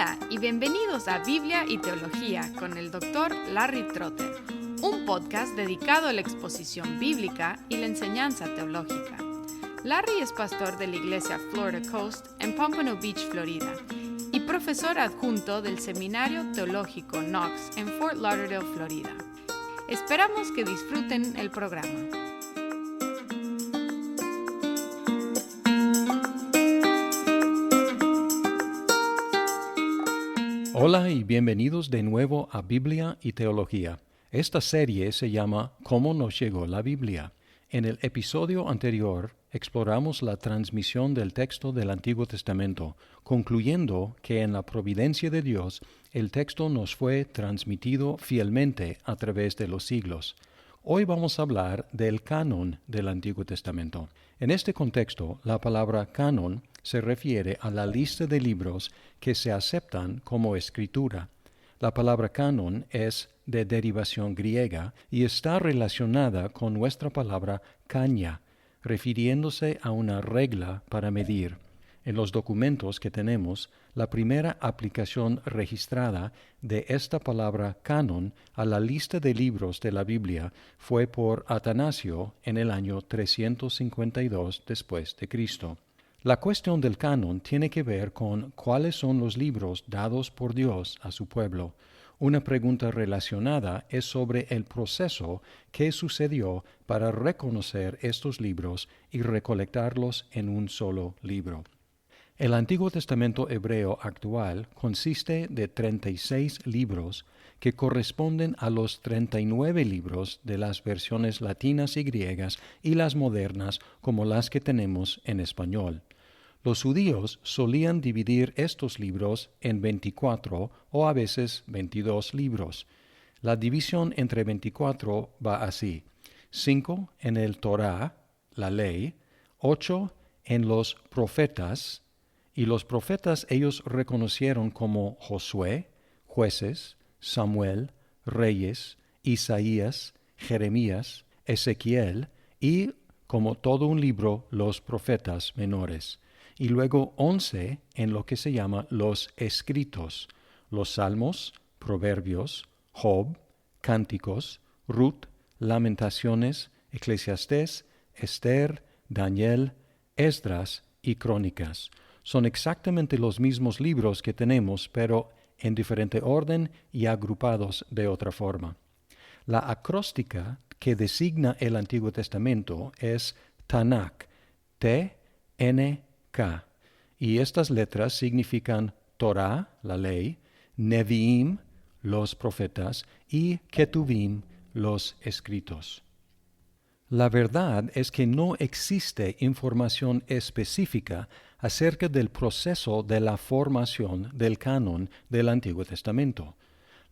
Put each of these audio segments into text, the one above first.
Hola y bienvenidos a Biblia y Teología con el Dr. Larry Trotter, un podcast dedicado a la exposición bíblica y la enseñanza teológica. Larry es pastor de la iglesia Florida Coast en Pompano Beach, Florida, y profesor adjunto del Seminario Teológico Knox en Fort Lauderdale, Florida. Esperamos que disfruten el programa. Hola y bienvenidos de nuevo a Biblia y Teología. Esta serie se llama ¿Cómo nos llegó la Biblia? En el episodio anterior exploramos la transmisión del texto del Antiguo Testamento, concluyendo que en la providencia de Dios el texto nos fue transmitido fielmente a través de los siglos. Hoy vamos a hablar del canon del Antiguo Testamento. En este contexto, la palabra canon se refiere a la lista de libros que se aceptan como escritura. La palabra canon es de derivación griega y está relacionada con nuestra palabra caña, refiriéndose a una regla para medir. En los documentos que tenemos, la primera aplicación registrada de esta palabra canon a la lista de libros de la Biblia fue por Atanasio en el año 352 después de Cristo. La cuestión del canon tiene que ver con cuáles son los libros dados por Dios a su pueblo. Una pregunta relacionada es sobre el proceso que sucedió para reconocer estos libros y recolectarlos en un solo libro. El Antiguo Testamento hebreo actual consiste de 36 libros que corresponden a los 39 libros de las versiones latinas y griegas y las modernas como las que tenemos en español. Los judíos solían dividir estos libros en 24 o a veces 22 libros. La división entre 24 va así: 5 en el Torá, la ley, 8 en los profetas, y los profetas ellos reconocieron como Josué, Jueces, Samuel, Reyes, Isaías, Jeremías, Ezequiel y, como todo un libro, los profetas menores. Y luego 11 en lo que se llama los escritos, los Salmos, Proverbios, Job, Cánticos, Ruth, Lamentaciones, Eclesiastés, Esther, Daniel, Esdras y Crónicas. Son exactamente los mismos libros que tenemos, pero en diferente orden y agrupados de otra forma. La acróstica que designa el Antiguo Testamento es Tanakh, T-N-K, y estas letras significan Torá, la ley, Neviim, los profetas, y Ketuvim, los escritos. La verdad es que no existe información específica acerca del proceso de la formación del canon del Antiguo Testamento.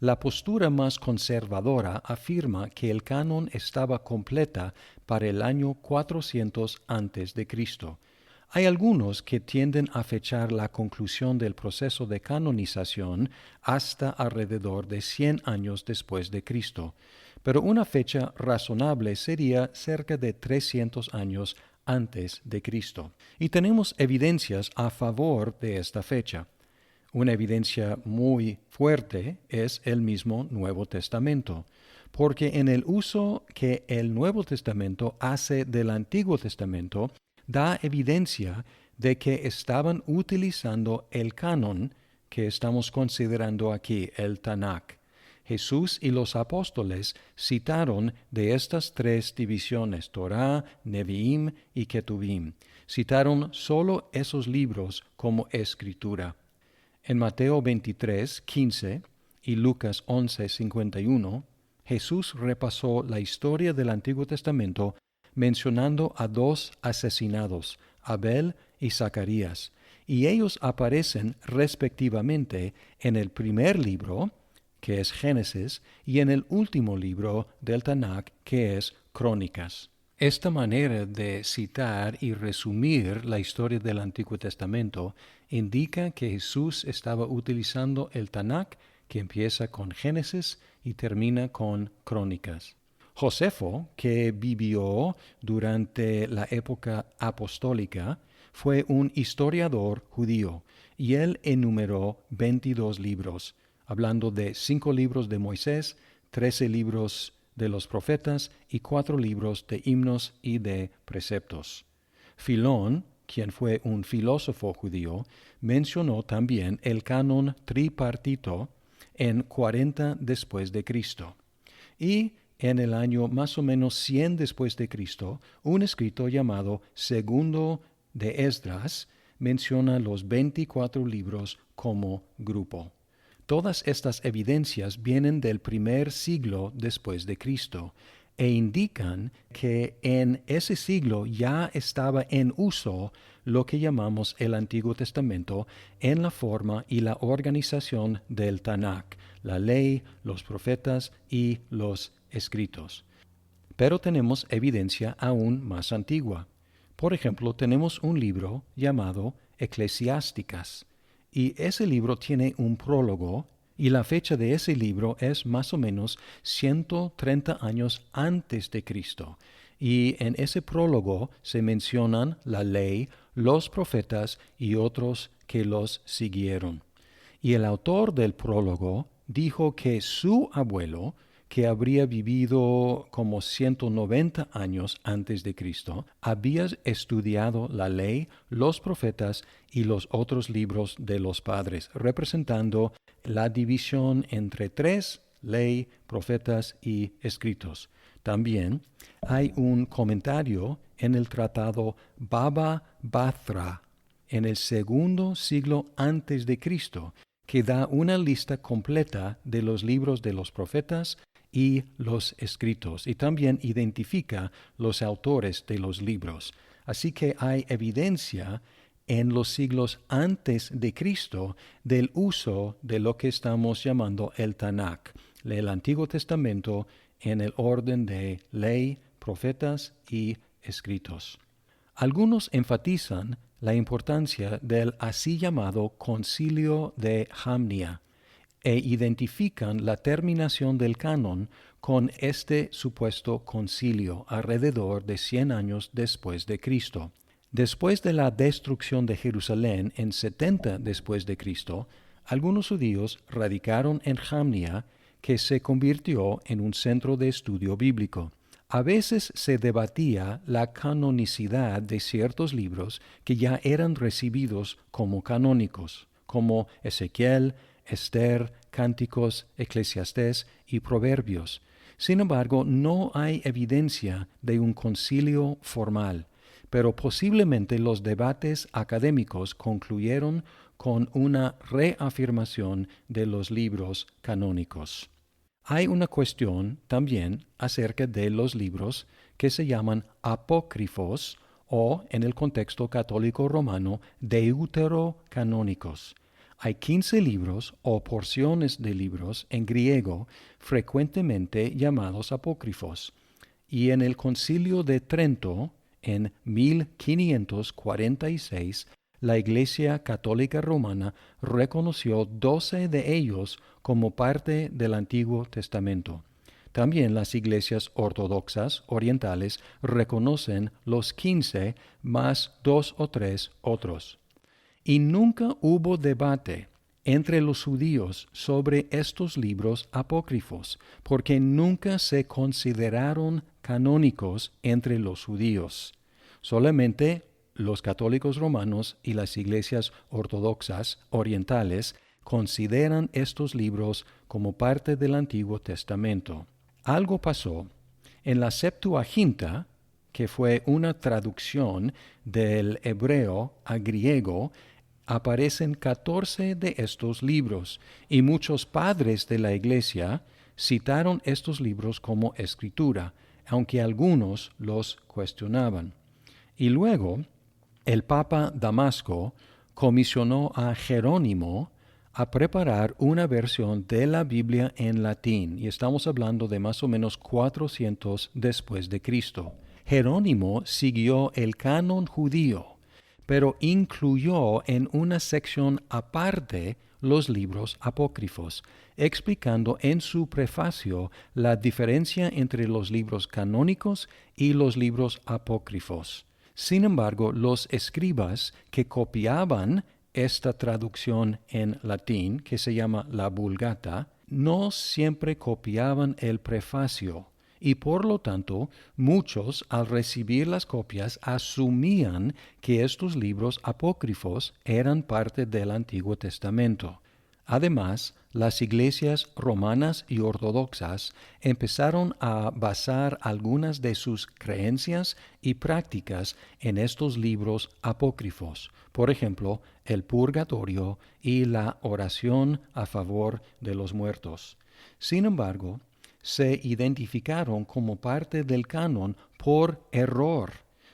La postura más conservadora afirma que el canon estaba completa para el año 400 a.C. Hay algunos que tienden a fechar la conclusión del proceso de canonización hasta alrededor de 100 años después de Cristo, pero una fecha razonable sería cerca de 300 años antes de Cristo. Y tenemos evidencias a favor de esta fecha. Una evidencia muy fuerte es el mismo Nuevo Testamento, porque en el uso que el Nuevo Testamento hace del Antiguo Testamento, da evidencia de que estaban utilizando el canon que estamos considerando aquí, el Tanakh. Jesús y los apóstoles citaron de estas tres divisiones, Torá, Neviim y Ketuvim. Citaron solo esos libros como escritura. En Mateo 23:15 y Lucas 11:51, Jesús repasó la historia del Antiguo Testamento mencionando a dos asesinados, Abel y Zacarías, y ellos aparecen respectivamente en el primer libro, que es Génesis, y en el último libro del Tanakh, que es Crónicas. Esta manera de citar y resumir la historia del Antiguo Testamento indica que Jesús estaba utilizando el Tanakh, que empieza con Génesis y termina con Crónicas. Josefo, que vivió durante la época apostólica, fue un historiador judío y él enumeró 22 libros, hablando de 5 libros de Moisés, 13 libros de los profetas y 4 libros de himnos y de preceptos. Filón, quien fue un filósofo judío, mencionó también el canon tripartito en 40 después de Cristo. Y en el año más o menos 100 después de Cristo, un escrito llamado Segundo de Esdras menciona los 24 libros como grupo. Todas estas evidencias vienen del primer siglo después de Cristo e indican que en ese siglo ya estaba en uso lo que llamamos el Antiguo Testamento en la forma y la organización del Tanakh, la ley, los profetas y los escritos. Pero tenemos evidencia aún más antigua. Por ejemplo, tenemos un libro llamado Eclesiásticas, y ese libro tiene un prólogo, y la fecha de ese libro es más o menos 130 años antes de Cristo. Y en ese prólogo se mencionan la ley, los profetas y otros que los siguieron. Y el autor del prólogo dijo que su abuelo, que habría vivido como 190 años antes de Cristo, había estudiado la ley, los profetas y los otros libros de los padres, representando la división entre 3, ley, profetas y escritos. También hay un comentario en el tratado Baba Batra en el 2 siglo antes de Cristo, que da una lista completa de los libros de los profetas y los escritos, y también identifica los autores de los libros. Así que hay evidencia en los siglos antes de Cristo del uso de lo que estamos llamando el Tanakh, el Antiguo Testamento en el orden de ley, profetas y escritos. Algunos enfatizan la importancia del así llamado Concilio de Jamnia e identifican la terminación del canon con este supuesto concilio alrededor de 100 años después de Cristo. Después de la destrucción de Jerusalén en 70 después de Cristo, algunos judíos radicaron en Jamnia, que se convirtió en un centro de estudio bíblico. A veces se debatía la canonicidad de ciertos libros que ya eran recibidos como canónicos, como Ezequiel, Esther, Cánticos, Eclesiastés y Proverbios. Sin embargo, no hay evidencia de un concilio formal, pero posiblemente los debates académicos concluyeron con una reafirmación de los libros canónicos. Hay una cuestión también acerca de los libros que se llaman apócrifos o, en el contexto católico romano, deuterocanónicos. Hay 15 libros o porciones de libros en griego frecuentemente llamados apócrifos, y en el Concilio de Trento, en 1546, la Iglesia Católica Romana reconoció 12 de ellos como parte del Antiguo Testamento. También las iglesias ortodoxas orientales reconocen los 15 más 2 o 3 otros. Y nunca hubo debate entre los judíos sobre estos libros apócrifos, porque nunca se consideraron canónicos entre los judíos. Solamente los católicos romanos y las iglesias ortodoxas orientales consideran estos libros como parte del Antiguo Testamento. Algo pasó. En la Septuaginta, que fue una traducción del hebreo a griego, aparecen 14 de estos libros, y muchos padres de la Iglesia citaron estos libros como escritura, aunque algunos los cuestionaban. Y luego, el Papa Damasco comisionó a Jerónimo a preparar una versión de la Biblia en latín, y estamos hablando de más o menos 400 después de Cristo. Jerónimo siguió el canon judío, pero incluyó en una sección aparte los libros apócrifos, explicando en su prefacio la diferencia entre los libros canónicos y los libros apócrifos. Sin embargo, los escribas que copiaban esta traducción en latín, que se llama la Vulgata, no siempre copiaban el prefacio, y por lo tanto muchos al recibir las copias asumían que estos libros apócrifos eran parte del Antiguo Testamento. Además, las iglesias romanas y ortodoxas empezaron a basar algunas de sus creencias y prácticas en estos libros apócrifos, por ejemplo, el purgatorio y la oración a favor de los muertos. Sin embargo, se identificaron como parte del canon por error,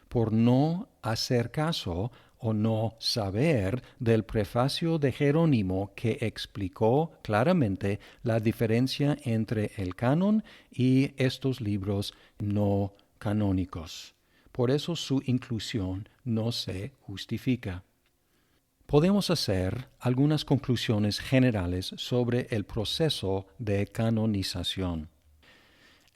por no hacer caso o no saber del prefacio de Jerónimo que explicó claramente la diferencia entre el canon y estos libros no canónicos. Por eso su inclusión no se justifica. Podemos hacer algunas conclusiones generales sobre el proceso de canonización.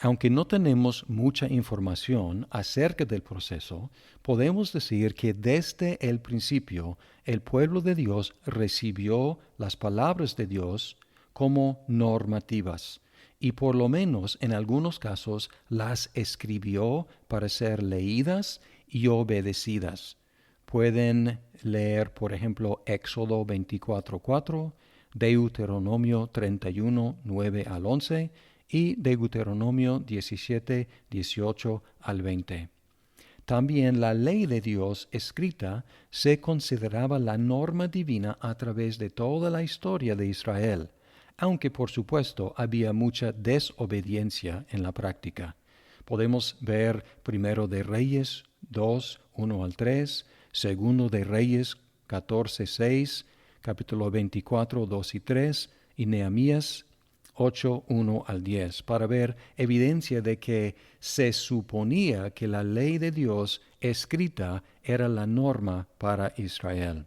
Aunque no tenemos mucha información acerca del proceso, podemos decir que desde el principio el pueblo de Dios recibió las palabras de Dios como normativas y por lo menos en algunos casos las escribió para ser leídas y obedecidas. Pueden leer, por ejemplo, Éxodo 24:4, Deuteronomio 31, 9 al 11, y Deuteronomio 17, 18 al 20. También la ley de Dios escrita se consideraba la norma divina a través de toda la historia de Israel, aunque por supuesto había mucha desobediencia en la práctica. Podemos ver Primero de Reyes 2, 1 al 3, Segundo de Reyes 14, 6, capítulo 24, 2 y 3, y Nehemías 8, 1 al 10, para ver evidencia de que se suponía que la ley de Dios escrita era la norma para Israel.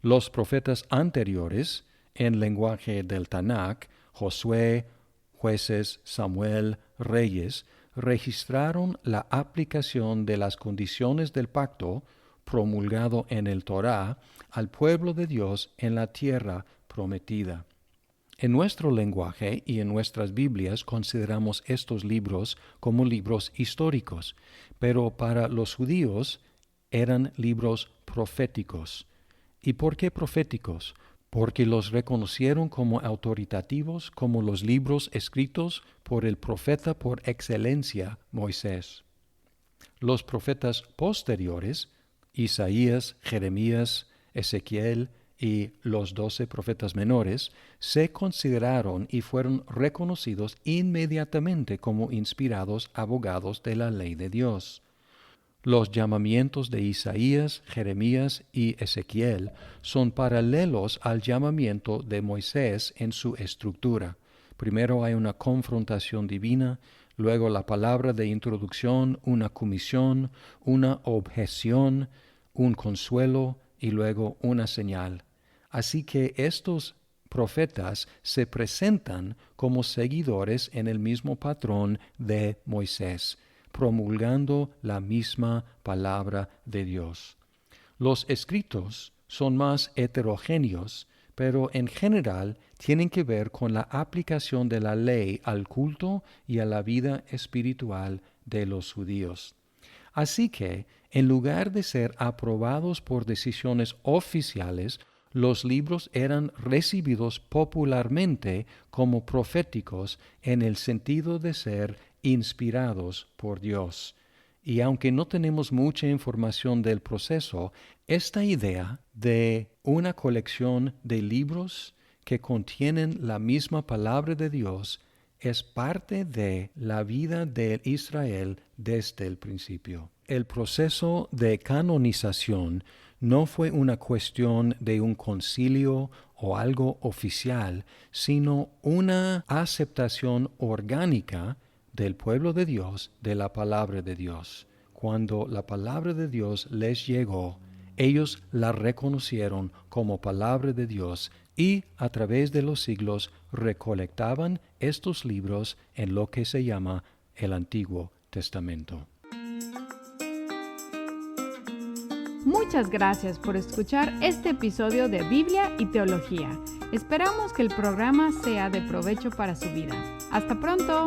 Los profetas anteriores, en lenguaje del Tanakh, Josué, Jueces, Samuel, Reyes, registraron la aplicación de las condiciones del pacto promulgado en el Torá al pueblo de Dios en la tierra prometida. En nuestro lenguaje y en nuestras Biblias consideramos estos libros como libros históricos, pero para los judíos eran libros proféticos. ¿Y por qué proféticos? Porque los reconocieron como autoritativos, como los libros escritos por el profeta por excelencia, Moisés. Los profetas posteriores, Isaías, Jeremías, Ezequiel y los 12 profetas menores, se consideraron y fueron reconocidos inmediatamente como inspirados abogados de la ley de Dios. Los llamamientos de Isaías, Jeremías y Ezequiel son paralelos al llamamiento de Moisés en su estructura. Primero hay una confrontación divina, luego la palabra de introducción, una comisión, una objeción, un consuelo y luego una señal. Así que estos profetas se presentan como seguidores en el mismo patrón de Moisés, promulgando la misma palabra de Dios. Los escritos son más heterogéneos, pero en general tienen que ver con la aplicación de la ley al culto y a la vida espiritual de los judíos. Así que, en lugar de ser aprobados por decisiones oficiales, los libros eran recibidos popularmente como proféticos en el sentido de ser inspirados por Dios. Y aunque no tenemos mucha información del proceso, esta idea de una colección de libros que contienen la misma palabra de Dios es parte de la vida de Israel desde el principio. El proceso de canonización no fue una cuestión de un concilio o algo oficial, sino una aceptación orgánica del pueblo de Dios de la palabra de Dios. Cuando la palabra de Dios les llegó, ellos la reconocieron como palabra de Dios y a través de los siglos recolectaban estos libros en lo que se llama el Antiguo Testamento. Muchas gracias por escuchar este episodio de Biblia y Teología. Esperamos que el programa sea de provecho para su vida. ¡Hasta pronto!